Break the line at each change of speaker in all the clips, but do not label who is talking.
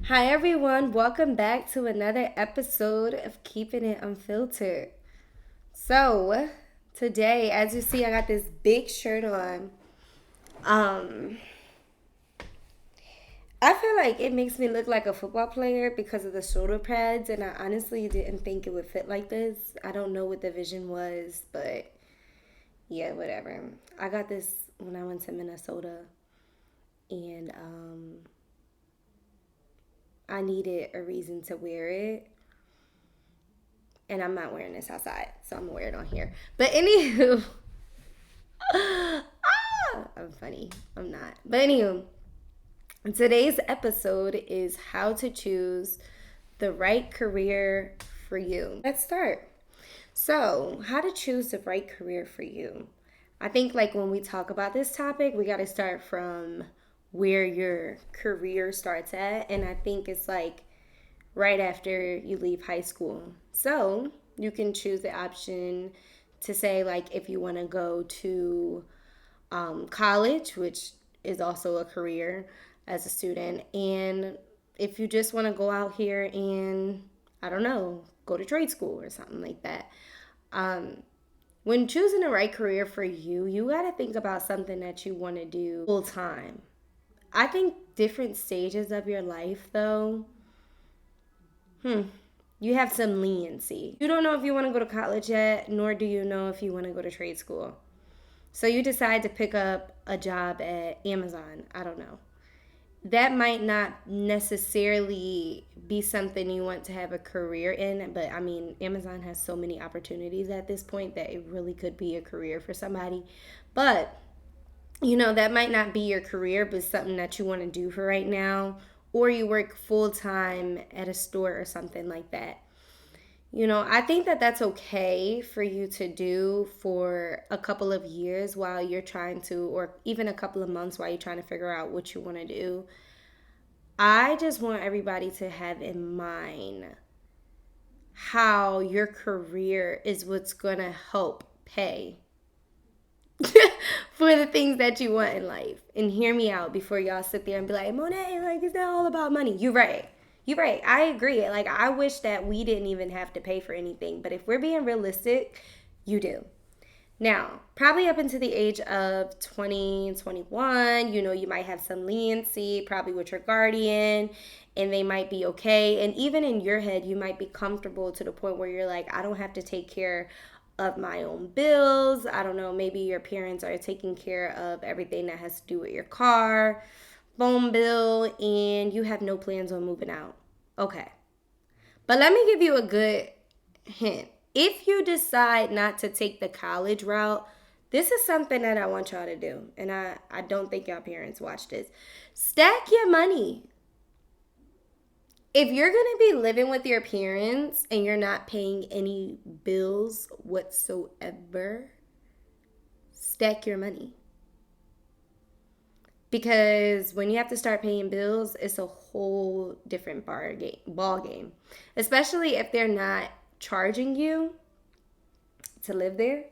Hi everyone, welcome back to another episode of Keeping It Unfiltered. So, today, as you see, I got this big shirt on. Um, I feel like it makes me look like a football player because of the shoulder pads, and I honestly didn't think it would fit like this. I don't know what the vision was, but yeah, whatever. I got this when I went to Minnesota, and I needed a reason to wear it. And I'm not wearing this outside, so I'm gonna wear it on here. But anywho, I'm funny. I'm not. But anywho, today's episode is how to choose the right career for you. Let's start. So, how to choose the right career for you. I think like when we talk about this topic, we got to start from where your career starts at, and I think it's like right after you leave high school. So you can choose the option to say, like, if you want to go to college, which is also a career as a student, and if you just want to go out here and, I don't know, go to trade school or something like that. When choosing the right career for you, you got to think about something that you want to do full time. I think different stages of your life, though, you have some leniency. You don't know if you want to go to college yet, nor do you know if you want to go to trade school. So you decide to pick up a job at Amazon. I don't know. That might not necessarily be something you want to have a career in, but I mean, Amazon has so many opportunities at this point that it really could be a career for somebody. But that might not be your career, but something that you want to do for right now, or you work full time at a store or something like that. I think that that's okay for you to do for a couple of years while you're trying to, or even a couple of months while you're trying to figure out what you want to do. I just want everybody to have in mind how your career is what's going to help pay for the things that you want in life. And hear me out before y'all sit there and be like, Monet, like, it's not all about money. You're right. You're right. I agree. Like, I wish that we didn't even have to pay for anything. But if we're being realistic, you do. Now, probably up until the age of 20, 21, you might have some leniency, probably with your guardian, and they might be okay. And even in your head, you might be comfortable to the point where you're like, I don't have to take care of my own bills. I don't know, maybe your parents are taking care of everything that has to do with your car, phone bill, and you have no plans on moving out. Okay. But let me give you a good hint. If you decide not to take the college route, this is something that I want y'all to do. And I don't think y'all parents watch this. Stack your money. If you're going to be living with your parents and you're not paying any bills whatsoever, stack your money. Because when you have to start paying bills, it's a whole different ball game. Especially if they're not charging you to live there.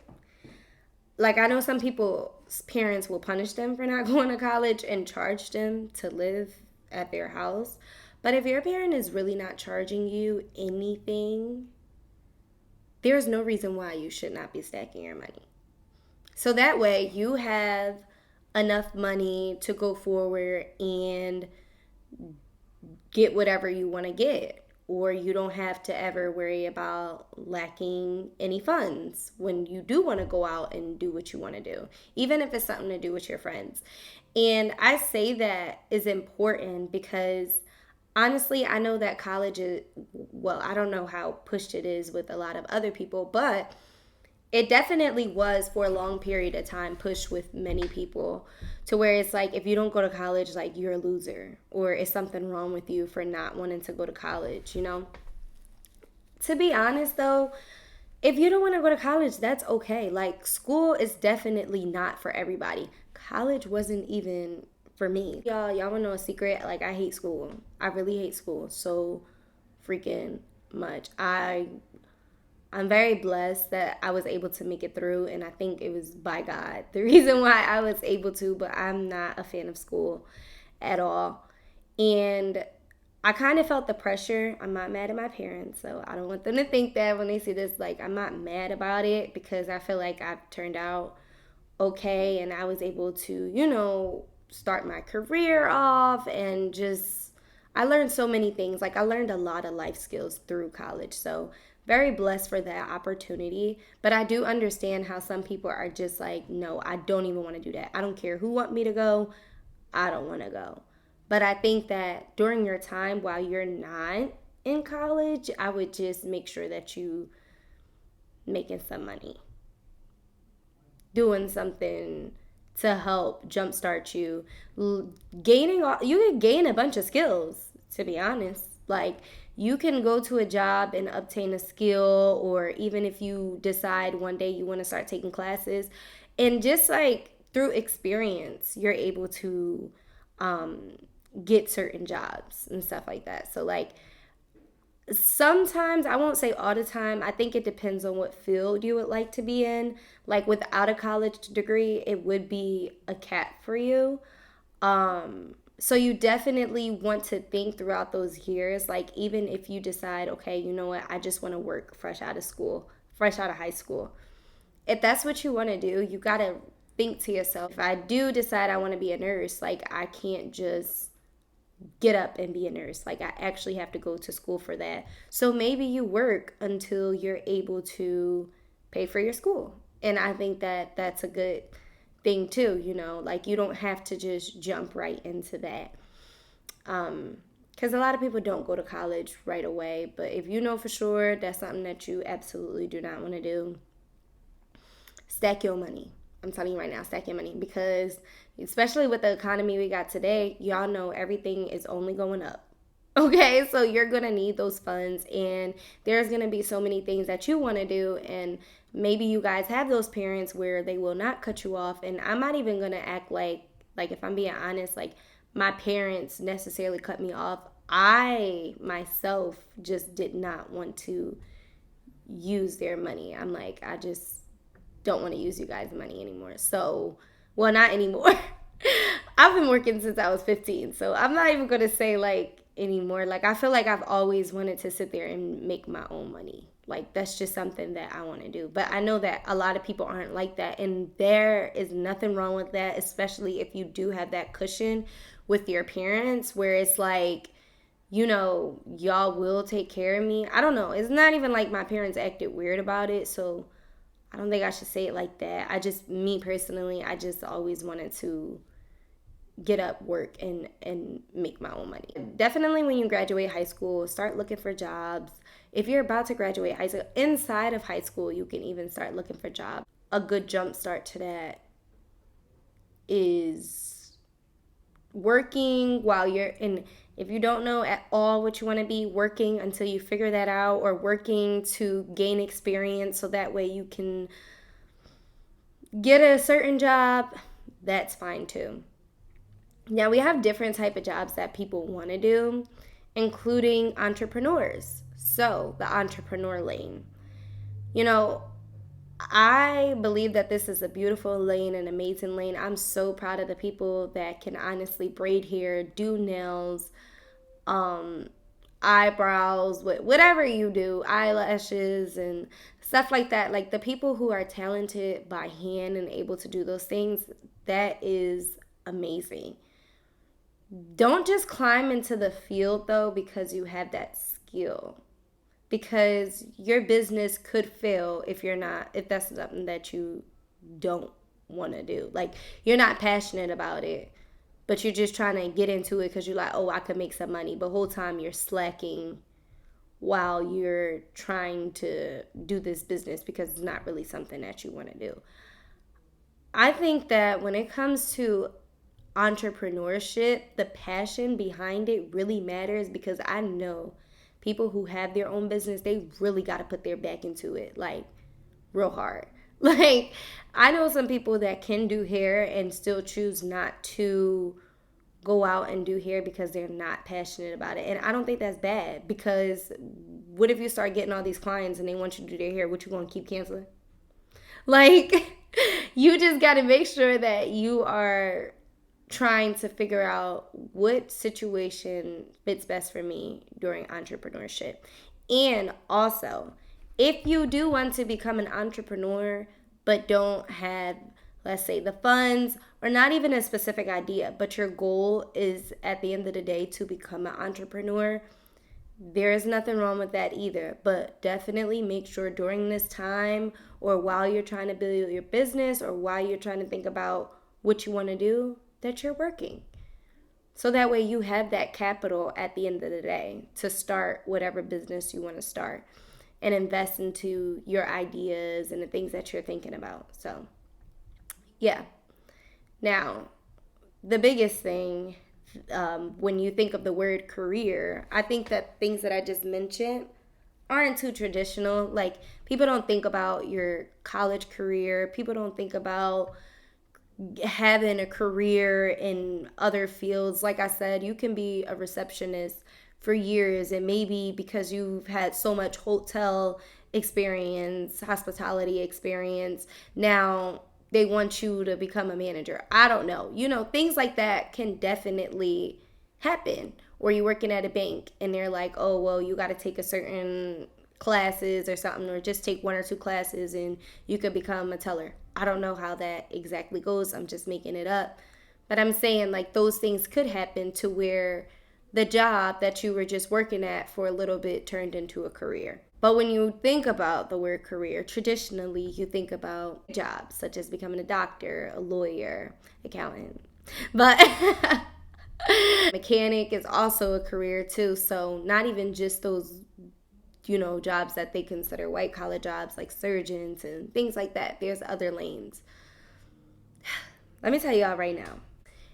Like, I know some people's parents will punish them for not going to college and charge them to live at their house. But if your parent is really not charging you anything, there's no reason why you should not be stacking your money. So that way you have enough money to go forward and get whatever you want to get. Or you don't have to ever worry about lacking any funds when you do want to go out and do what you want to do, even if it's something to do with your friends. And I say that is important because honestly, I know that college is, well, I don't know how pushed it is with a lot of other people, but it definitely was for a long period of time pushed with many people to where it's like, if you don't go to college, like, you're a loser, or is something wrong with you for not wanting to go to college, To be honest though, if you don't want to go to college, that's okay. Like, school is definitely not for everybody. College wasn't even for me. Y'all want to know a secret? Like, I hate school. I really hate school so freaking much. I'm very blessed that I was able to make it through, and I think it was by God the reason why I was able to, but I'm not a fan of school at all. And I kind of felt the pressure. I'm not mad at my parents, so I don't want them to think that when they see this. Like, I'm not mad about it because I feel like I've turned out okay and I was able to, start my career off and just, I learned so many things. Like, I learned a lot of life skills through college. So, very blessed for that opportunity. But I do understand how some people are just like, no, I don't even want to do that. I don't care who want me to go. I don't want to go. But I think that during your time while you're not in college, I would just make sure that you making some money, doing something to help jumpstart you, gaining all, you can gain a bunch of skills, to be honest. Like, you can go to a job and obtain a skill, or even if you decide one day you want to start taking classes, and just like through experience you're able to um, get certain jobs and stuff like that. So like, sometimes, I won't say all the time, I think it depends on what field you would like to be in. Like, without a college degree, it would be a cap for you. So you definitely want to think throughout those years. Like, even if you decide, okay, you know what, I just want to work fresh out of school, fresh out of high school. If that's what you want to do, you got to think to yourself, if I do decide I want to be a nurse, like, I can't just get up and be a nurse. Like, I actually have to go to school for that. So maybe you work until you're able to pay for your school. And I think that that's a good thing too, like, you don't have to just jump right into that. Because a lot of people don't go to college right away. But if you know for sure that's something that you absolutely do not want to do, stack your money. I'm telling you right now, stack your money, because especially with the economy we got today, y'all know everything is only going up. Okay, so you're going to need those funds, and there's going to be so many things that you want to do, and maybe you guys have those parents where they will not cut you off. And I'm not even going to act like if I'm being honest, like, my parents necessarily cut me off. I myself just did not want to use their money. I'm like, I just don't want to use you guys' money anymore. So, well, not anymore. I've been working since I was 15, so I'm not even going to say like anymore. Like, I feel like I've always wanted to sit there and make my own money. Like, that's just something that I want to do. But I know that a lot of people aren't like that, and there is nothing wrong with that, especially if you do have that cushion with your parents where it's like, y'all will take care of me. I don't know. It's not even like my parents acted weird about it, so I don't think I should say it like that. Me personally, I just always wanted to get up, work, and make my own money. Definitely when you graduate high school, start looking for jobs. If you're about to graduate high school, inside of high school, you can even start looking for jobs. A good jump start to that is working while you're in. If you don't know at all what you want to be, working until you figure that out, or working to gain experience so that way you can get a certain job, that's fine too. Now, we have different type of jobs that people want to do, including entrepreneurs. So, the entrepreneur lane. I believe that this is a beautiful lane, an amazing lane. I'm so proud of the people that can honestly braid hair, do nails, eyebrows, whatever you do, eyelashes and stuff like that. Like, the people who are talented by hand and able to do those things, that is amazing. Don't just climb into the field though because you have that skill. Because your business could fail if that's something that you don't want to do. Like, you're not passionate about it, but you're just trying to get into it because you're like, oh, I could make some money. But the whole time you're slacking while you're trying to do this business because it's not really something that you want to do. I think that when it comes to entrepreneurship, the passion behind it really matters, because I know people who have their own business, they really got to put their back into it, like, real hard. Like, I know some people that can do hair and still choose not to go out and do hair because they're not passionate about it. And I don't think that's bad, because what if you start getting all these clients and they want you to do their hair? What, you going to keep canceling? Like, you just got to make sure that you are trying to figure out what situation fits best for me during entrepreneurship. And also, if you do want to become an entrepreneur but don't have, let's say, the funds or not even a specific idea, but your goal is at the end of the day to become an entrepreneur, there is nothing wrong with that either. But definitely make sure during this time or while you're trying to build your business or while you're trying to think about what you want to do, that you're working. So that way you have that capital at the end of the day to start whatever business you want to start and invest into your ideas and the things that you're thinking about. So, yeah. Now, the biggest thing when you think of the word career, I think that things that I just mentioned aren't too traditional. Like, people don't think about your college career. People don't think about having a career in other fields. Like I said, you can be a receptionist for years, and maybe because you've had so much hotel experience, hospitality experience, now they want you to become a manager. I don't know. Things like that can definitely happen. Or you're working at a bank and they're like, oh, well, you got to take a certain classes or something, or just take one or two classes and you could become a teller. I don't know how that exactly goes. I'm just making it up. But I'm saying, like, those things could happen to where the job that you were just working at for a little bit turned into a career. But when you think about the word career, traditionally you think about jobs such as becoming a doctor, a lawyer, accountant. But mechanic is also a career too. So not even just those, jobs that they consider white collar jobs like surgeons and things like that. There's other lanes. Let me tell y'all right now,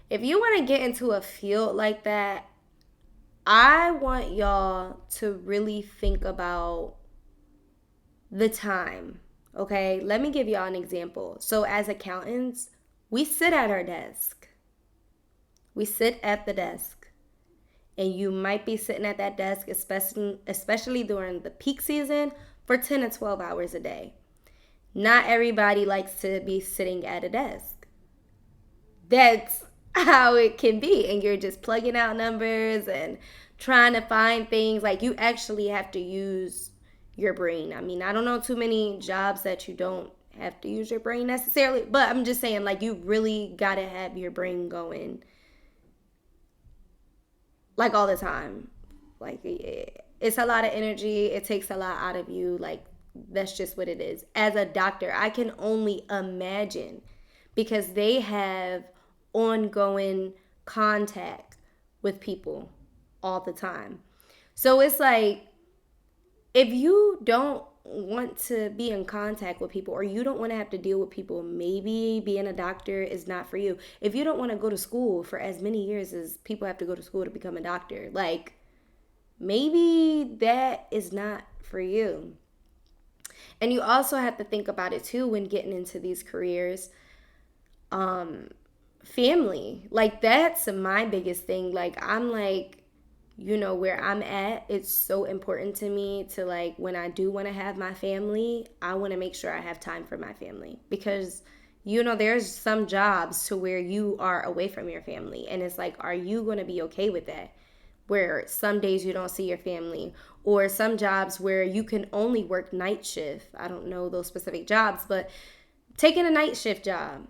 if you want to get into a field like that, I want y'all to really think about the time, okay? Let me give y'all an example. So as accountants, we sit at our desk. We sit at the desk. And you might be sitting at that desk, especially during the peak season, for 10 to 12 hours a day. Not everybody likes to be sitting at a desk. That's how it can be. And you're just plugging out numbers and trying to find things. Like, you actually have to use your brain. I mean, I don't know too many jobs that you don't have to use your brain necessarily, but I'm just saying, like, you really got to have your brain going, like, all the time. Like, it's a lot of energy. It takes a lot out of you. Like, that's just what it is. As a doctor, I can only imagine, because they have ongoing contact with people all the time. So it's like, if you don't want to be in contact with people, or you don't want to have to deal with people, maybe being a doctor is not for you. If you don't want to go to school for as many years as people have to go to school to become a doctor, like, maybe that is not for you. And you also have to think about it too when getting into these careers. Family, like, that's my biggest thing. Like, I'm like, where I'm at, it's so important to me to, like, when I do want to have my family, I want to make sure I have time for my family, because there's some jobs to where you are away from your family, and it's like, are you going to be okay with that, where some days you don't see your family, or some jobs where you can only work night shift. I don't know those specific jobs, but taking a night shift job,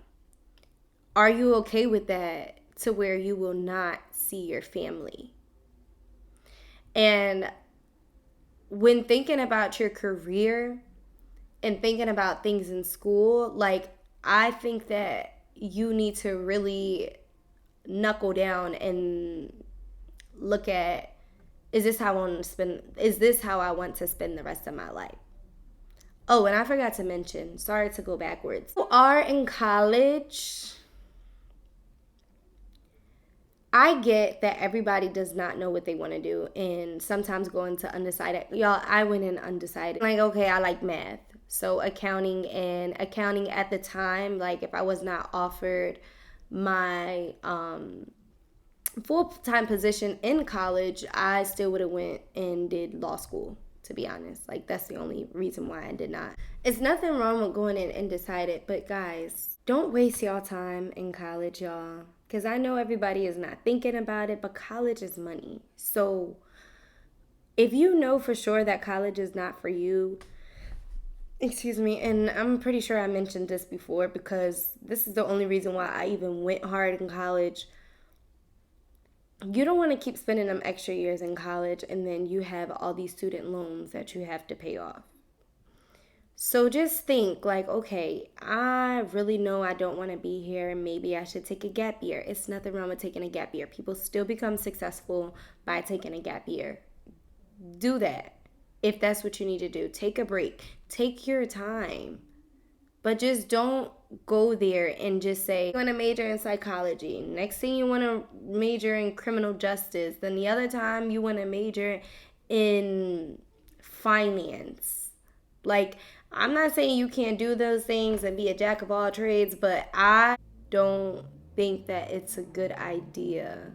are you okay with that, to where you will not see your family? And when thinking about your career and thinking about things in school, like, I think that you need to really knuckle down and look at, is this how I want to spend the rest of my life? Oh, and I forgot to mention, sorry to go backwards. You are in college. I get that everybody does not know what they want to do, and sometimes go into undecided. Y'all, I went in undecided. Like, okay, I like math. So accounting at the time, like, if I was not offered my full-time position in college, I still would have went and did law school, to be honest. Like, that's the only reason why I did not. It's nothing wrong with going in undecided, but guys, don't waste y'all time in college, y'all. Because I know everybody is not thinking about it, but college is money. So if you know for sure that college is not for you, excuse me, and I'm pretty sure I mentioned this before because this is the only reason why I even went hard in college. You don't want to keep spending them extra years in college and then you have all these student loans that you have to pay off. So just think like, okay, I really know I don't want to be here and maybe I should take a gap year. It's nothing wrong with taking a gap year. People still become successful by taking a gap year. Do that if that's what you need to do. Take a break. Take your time. But just don't go there and just say, you want to major in psychology. Next thing you want to major in criminal justice. Then the other time you want to major in finance. Like, I'm not saying you can't do those things and be a jack of all trades, but I don't think that it's a good idea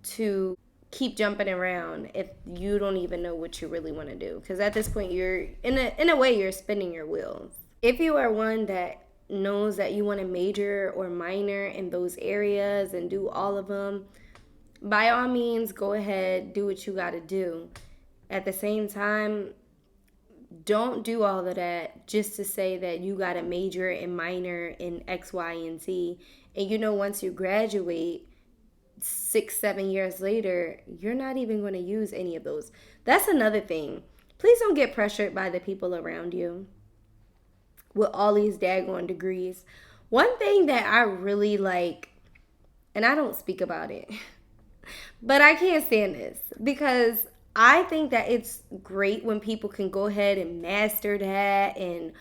to keep jumping around if you don't even know what you really want to do, because at this point you're in a way you're spinning your wheels. If you are one that knows that you want to major or minor in those areas and do all of them, by all means go ahead, do what you got to do. At the same time, don't do all of that just to say that you got to major and minor in X, Y, and Z. And once you graduate, 6-7 years later, you're not even going to use any of those. That's another thing. Please don't get pressured by the people around you with all these daggone degrees. One thing that I really like, and I don't speak about it, but I can't stand this because I think that it's great when people can go ahead and master that and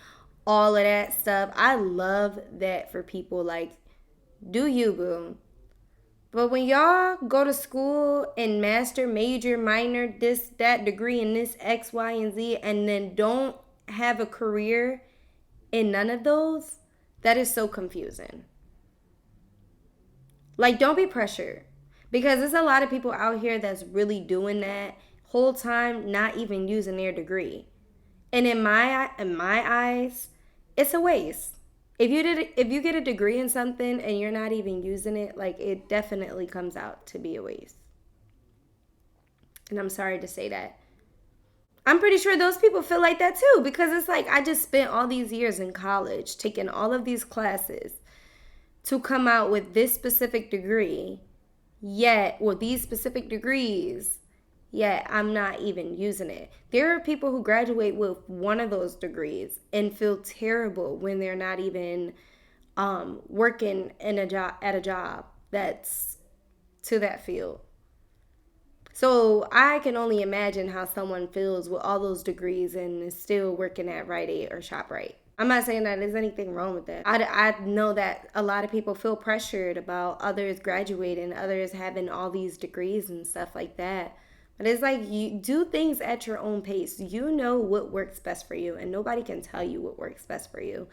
all of that stuff. I love that for people. Like, do you, boo? But when y'all go to school and master, major, minor, this, that degree in this X, Y, and Z, and then don't have a career in none of those, that is so confusing. Like, don't be pressured. Because there's a lot of people out here that's really doing that whole time, not even using their degree. And in my eyes, it's a waste. If you get a degree in something and you're not even using it, like, it definitely comes out to be a waste. And I'm sorry to say that. I'm pretty sure those people feel like that too, because it's like I just spent all these years in college taking all of these classes to come out with this specific degree, yet, or these specific degrees, yet I'm not even using it. There are people who graduate with one of those degrees and feel terrible when they're not even working in a job at a job that's to that field. So I can only imagine how someone feels with all those degrees and is still working at Rite Aid or ShopRite. I'm not saying that there's anything wrong with that. I know that a lot of people feel pressured about others graduating, others having all these degrees and stuff like that. But it's like, you do things at your own pace. You know what works best for you, and nobody can tell you what works best for you.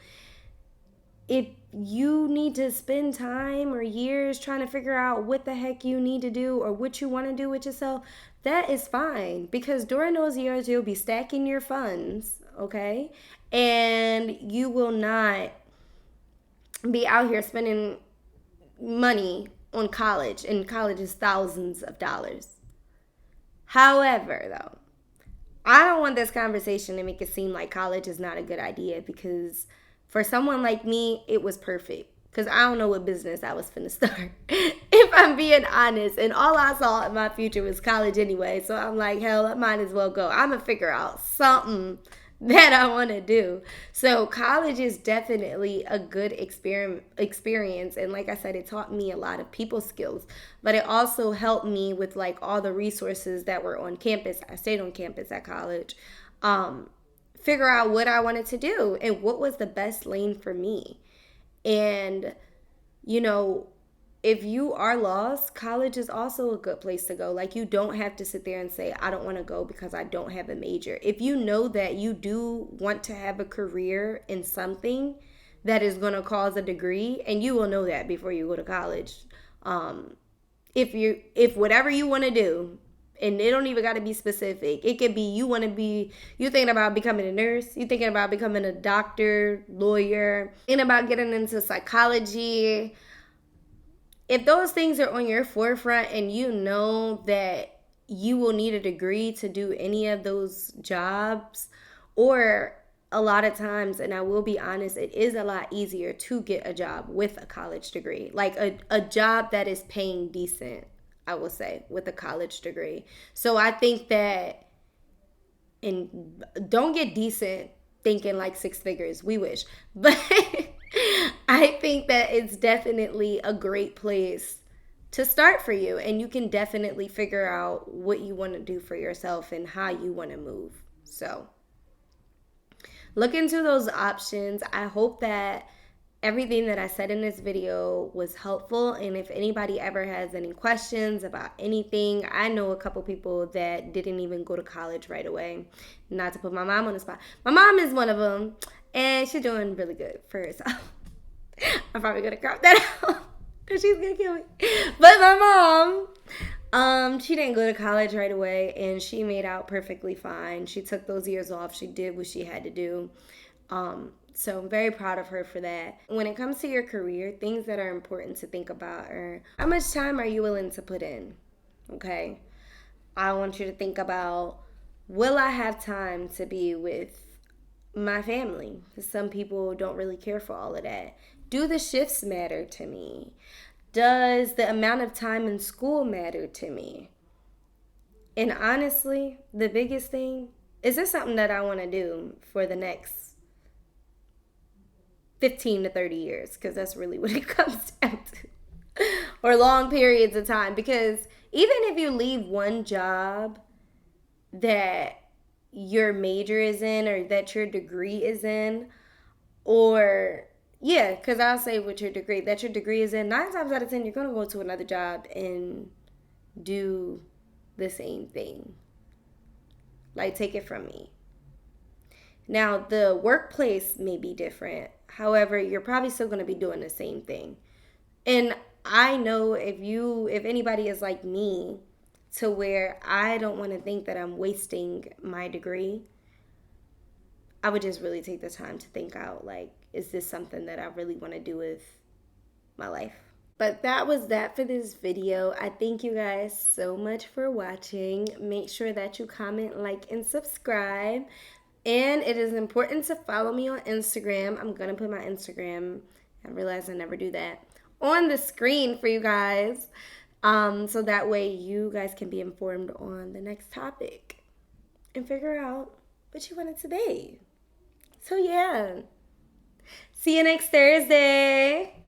If you need to spend time or years trying to figure out what the heck you need to do or what you want to do with yourself, that is fine, because during those years you'll be stacking your funds, okay? And you will not be out here spending money on college, and college is thousands of dollars. However, though, I don't want this conversation to make it seem like college is not a good idea, because for someone like me, it was perfect. Because I don't know what business I was finna start. If I'm being honest. And all I saw in my future was college anyway. So I'm like, hell, I might as well go. I'm going to figure out something that I want to do. So college is definitely a good experience. And like I said, it taught me a lot of people skills. But it also helped me with like all the resources that were on campus. I stayed on campus at college. Figure out what I wanted to do and what was the best lane for me. And, if you are lost, college is also a good place to go. Like, you don't have to sit there and say, I don't want to go because I don't have a major. If you know that you do want to have a career in something that is going to cause a degree, and you will know that before you go to college. If whatever you want to do, and it don't even got to be specific. It could be you thinking about becoming a nurse. You thinking about becoming a doctor, lawyer. Thinking about getting into psychology. if those things are on your forefront and you know that you will need a degree to do any of those jobs, or a lot of times, and I will be honest, it is a lot easier to get a job with a college degree, like a job that is paying decent, I will say, with a college degree. So I think that, and don't get decent thinking like six figures, we wish, but I think that it's definitely a great place to start for you, and you can definitely figure out what you want to do for yourself and how you want to move. So look into those options. I hope that everything that I said in this video was helpful, and if anybody ever has any questions about anything, I know a couple people that didn't even go to college right away. Not to put my mom on the spot. My mom is one of them, and she's doing really good for herself. I'm probably gonna crop that out because she's gonna kill me. But my mom, she didn't go to college right away, and she made out perfectly fine. She took those years off. She did what she had to do. So I'm very proud of her for that. When it comes to your career, things that are important to think about are, how much time are you willing to put in? Okay. I want you to think about, will I have time to be with my family? Because some people don't really care for all of that. Do the shifts matter to me? Does the amount of time in school matter to me? And honestly, the biggest thing, is this something that I want to do for the next 15 to 30 years? Because that's really what it comes down to. Or long periods of time. Because even if you leave one job that your major is in, or that your degree is in, or yeah, because I'll say with your degree, that your degree is in, 9 times out of 10, you're going to go to another job and do the same thing. Like, take it from me. Now, the workplace may be different. However, you're probably still going to be doing the same thing. And I know if anybody is like me, to where I don't want to think that I'm wasting my degree, I would just really take the time to think out, like, is this something that I really want to do with my life? But that was that for this video. I thank you guys so much for watching. Make sure that you comment, like, and subscribe. And it is important to follow me on Instagram. I'm going to put my Instagram, I realize I never do that, on the screen for you guys. So that way you guys can be informed on the next topic and figure out what you want it to be. So yeah. See you next Thursday.